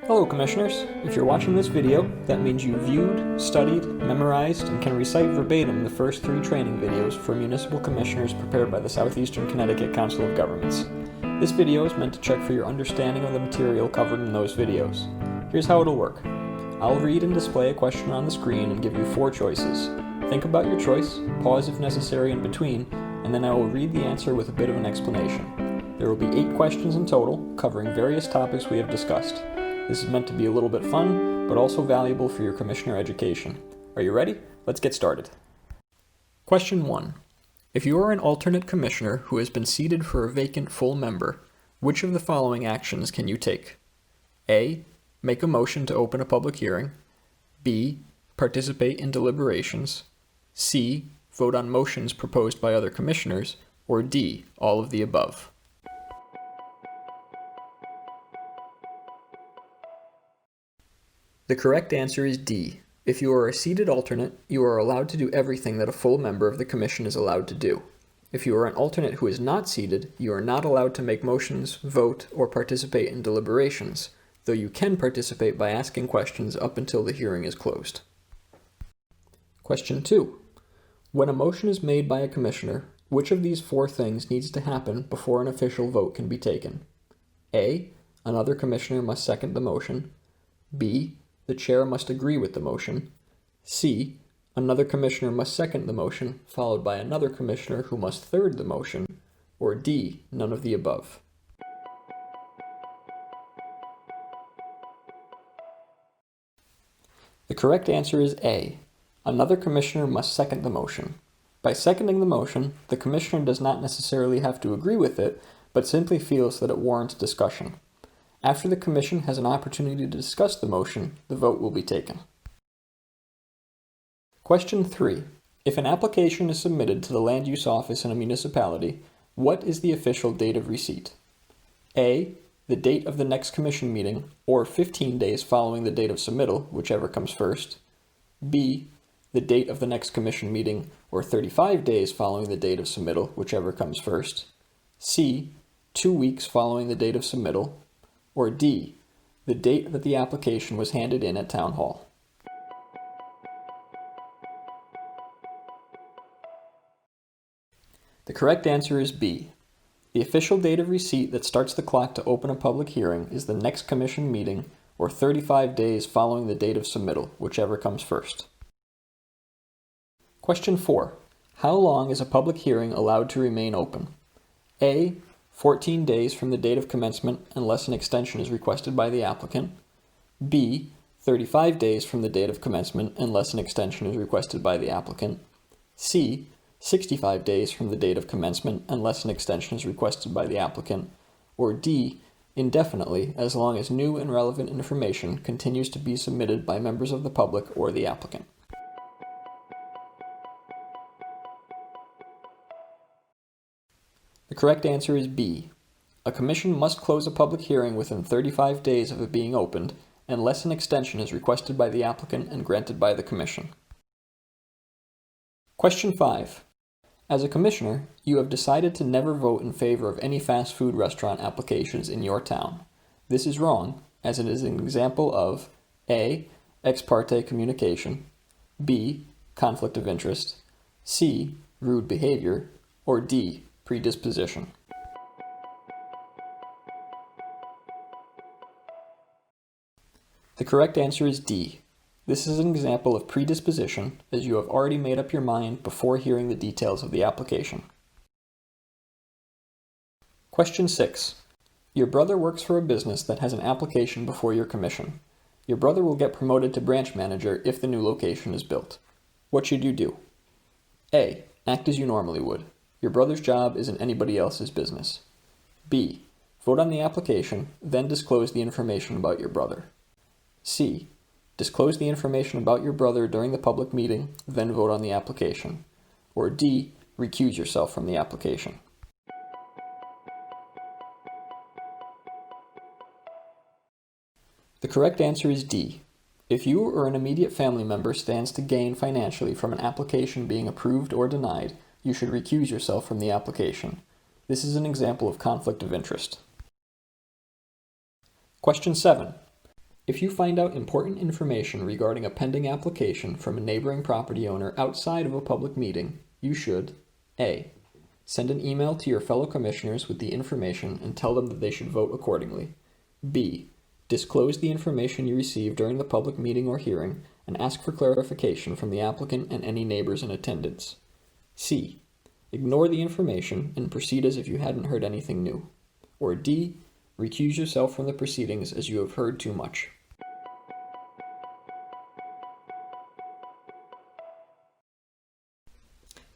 Hello Commissioners! If you're watching this video, that means you viewed, studied, memorized, and can recite verbatim the first 3 training videos for municipal commissioners prepared by the Southeastern Connecticut Council of Governments. This video is meant to check for your understanding of the material covered in those videos. Here's how it'll work. I'll read and display a question on the screen and give you 4 choices. Think about your choice, pause if necessary in between, and then I will read the answer with a bit of an explanation. There will be 8 questions in total, covering various topics we have discussed. This is meant to be a little bit fun, but also valuable for your commissioner education. Are you ready? Let's get started. Question 1. If you are an alternate commissioner who has been seated for a vacant full member, which of the following actions can you take? A. Make a motion to open a public hearing. B. Participate in deliberations. C. Vote on motions proposed by other commissioners. Or D. All of the above. The correct answer is D. If you are a seated alternate, you are allowed to do everything that a full member of the commission is allowed to do. If you are an alternate who is not seated, you are not allowed to make motions, vote, or participate in deliberations, though you can participate by asking questions up until the hearing is closed. Question 2. When a motion is made by a commissioner, which of these 4 things needs to happen before an official vote can be taken? A. Another commissioner must second the motion. B. The chair must agree with the motion. C. Another commissioner must second the motion, followed by another commissioner who must third the motion. Or D. None of the above. The correct answer is A. Another commissioner must second the motion. By seconding the motion, the commissioner does not necessarily have to agree with it, but simply feels that it warrants discussion. After the commission has an opportunity to discuss the motion, the vote will be taken. Question 3. If an application is submitted to the land use office in a municipality, what is the official date of receipt? A. The date of the next commission meeting, or 15 days following the date of submittal, whichever comes first. B. The date of the next commission meeting, or 35 days following the date of submittal, whichever comes first. C. 2 weeks following the date of submittal. Or D. The date that the application was handed in at Town Hall. The correct answer is B. The official date of receipt that starts the clock to open a public hearing is the next commission meeting, or 35 days following the date of submittal, whichever comes first. Question 4. How long is a public hearing allowed to remain open? A. 14 days from the date of commencement unless an extension is requested by the applicant. B. 35 days from the date of commencement unless an extension is requested by the applicant. C. 65 days from the date of commencement unless an extension is requested by the applicant. Or D. Indefinitely, as long as new and relevant information continues to be submitted by members of the public or the applicant. The correct answer is B. A commission must close a public hearing within 35 days of it being opened, unless an extension is requested by the applicant and granted by the commission. Question 5. As a commissioner, you have decided to never vote in favor of any fast food restaurant applications in your town. This is wrong, as it is an example of A. Ex parte communication, B. Conflict of interest, C. Rude behavior, or D. Predisposition. The correct answer is D. This is an example of predisposition, as you have already made up your mind before hearing the details of the application. Question 6. Your brother works for a business that has an application before your commission. Your brother will get promoted to branch manager if the new location is built. What should you do? A. Act as you normally would. Your brother's job isn't anybody else's business. B. Vote on the application, then disclose the information about your brother. C. Disclose the information about your brother during the public meeting, then vote on the application. Or D. Recuse yourself from the application. The correct answer is D. If you or an immediate family member stands to gain financially from an application being approved or denied, you should recuse yourself from the application. This is an example of conflict of interest. Question 7. If you find out important information regarding a pending application from a neighboring property owner outside of a public meeting, you should A. Send an email to your fellow commissioners with the information and tell them that they should vote accordingly. B. Disclose the information you received during the public meeting or hearing and ask for clarification from the applicant and any neighbors in attendance. C. Ignore the information and proceed as if you hadn't heard anything new. Or D. Recuse yourself from the proceedings as you have heard too much.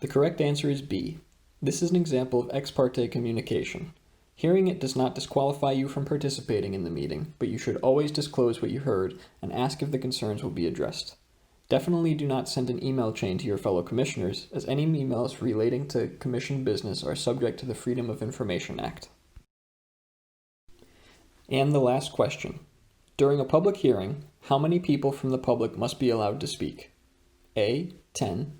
The correct answer is B. This is an example of ex parte communication. Hearing it does not disqualify you from participating in the meeting, but you should always disclose what you heard and ask if the concerns will be addressed. Definitely do not send an email chain to your fellow commissioners, as any emails relating to commission business are subject to the Freedom of Information Act. And the last question. During a public hearing, how many people from the public must be allowed to speak? A. 10.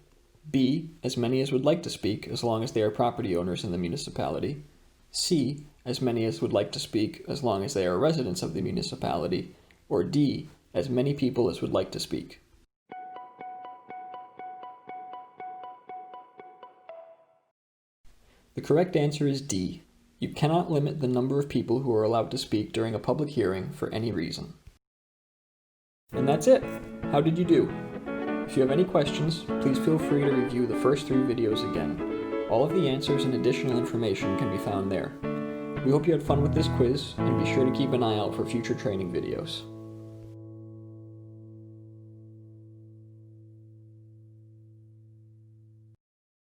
B. As many as would like to speak, as long as they are property owners in the municipality. C. As many as would like to speak, as long as they are residents of the municipality. Or D. As many people as would like to speak. The correct answer is D. You cannot limit the number of people who are allowed to speak during a public hearing for any reason. And that's it. How did you do? If you have any questions, please feel free to review the first 3 videos again. All of the answers and additional information can be found there. We hope you had fun with this quiz, and be sure to keep an eye out for future training videos.